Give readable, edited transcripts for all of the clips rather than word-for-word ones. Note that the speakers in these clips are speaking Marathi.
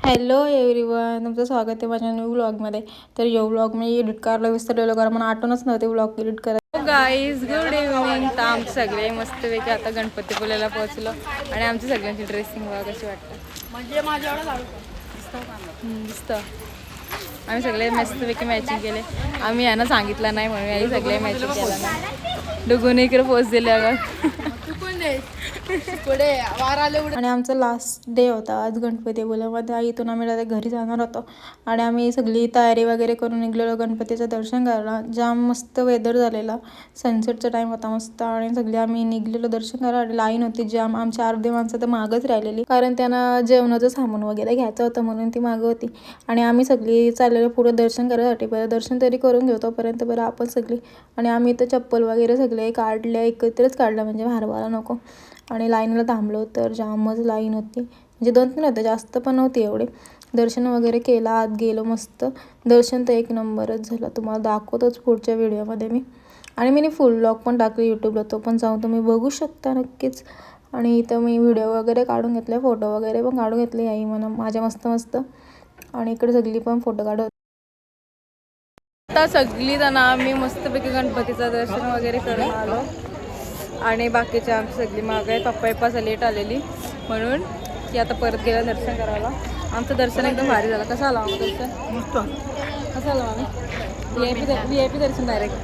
हॅलो एव्हरीवन, तुमचं स्वागत आहे माझ्या न्यू व्लॉगमध्ये. तर यो व्लॉग मी एडिट करायला विसरलेलो कारण मला आठवणच नव्हते व्लॉग एडिट करायला. Guys good evening. तर आमचे सगळे मस्तपैकी आता गणपतीपुळ्याला पोहोचलो आणि आमची सगळ्यांची ड्रेसिंग बघा कशी वाटतं. म्हणजे माझ्यावर दिसतं. आम्ही सगळे मस्तपैकी मॅचिंग केले. आम्ही यांना सांगितलं नाही म्हणून आई सगळे मॅचिंग केला नाही. डुगून इकडे पोच दिले अगं. आणि आमचा लास्ट डे होता आज गणपतीपुळ्यामध्ये. इथून आम्ही डायरेक्ट घरी जाणार होतो आणि आम्ही सगळी तयारी वगैरे करून निघलेलो गणपतीचं दर्शन करायला. जाम मस्त वेदर झालेला, सनसेटचा टाइम होता मस्त आणि सगळे आम्ही निघलेलो दर्शन करायला. आणि लाईन होती जाम. आमची अर्धी माणसं तर मागच राहिलेली कारण त्यांना जेवणाचं सामान वगैरे घ्यायचं होतं म्हणून ती मागं होती. आणि आम्ही सगळी चाललेलो पुढे दर्शन करायसाठी. बरं दर्शन तरी करून घेऊ तोपर्यंत बरं आपण सगळी. आणि आम्ही इथं चप्पल वगैरे सगळे काढले, एकत्रच काढलं म्हणजे हरवायला नको. आणि लाईनला थांबलो तर जामच लाईन होती, म्हणजे 2-3 होते, जास्त पण नव्हती एवढी. दर्शन वगैरे केलं, आत गेलो मस्त. दर्शन तर एक नंबरच झालं, तुम्हाला दाखवतोच पुढच्या व्हिडिओमध्ये मी. आणि मी फुल व्लॉग पण टाकले यूट्यूबला, तो पण जाऊन तुम्ही बघू शकता नक्कीच. आणि इथं मी व्हिडिओ वगैरे काढून घेतले, फोटो वगैरे पण काढून घेतले आई म्हणा माझ्या मस्त. आणि इकडे सगळी पण फोटो काढत. आता सगळी जण आम्ही मस्तपैकी गणपतीचं दर्शन वगैरे करून आलो आणि बाकीचे आमची सगळी मागं आहे. पप्पा लेट आलेली म्हणून की आता परत गेलं दर्शन करायला. आमचं दर्शन एकदम भारी झालं. कसं आलं आम्ही दर्शन? कसं आलं आम्ही VIP दर्शन डायरेक्ट.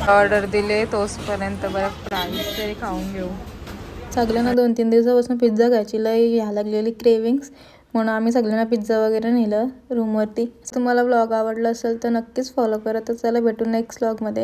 ऑर्डर दिले तोचपर्यंत बरं प्राईस तरी खाऊन घेऊ. सगळ्यांना 2-3 दिवसापासून पिझ्झा खायची लय घ्या लागलेली क्रेविंग्स, म्हणून आम्ही सगळ्यांना पिझ्झा वगैरे नेलं रूमवरती. तुम्हाला व्लॉग आवडला असेल तर नक्कीच फॉलो करा. तर चला भेटू नेक्स्ट व्लॉगमध्ये.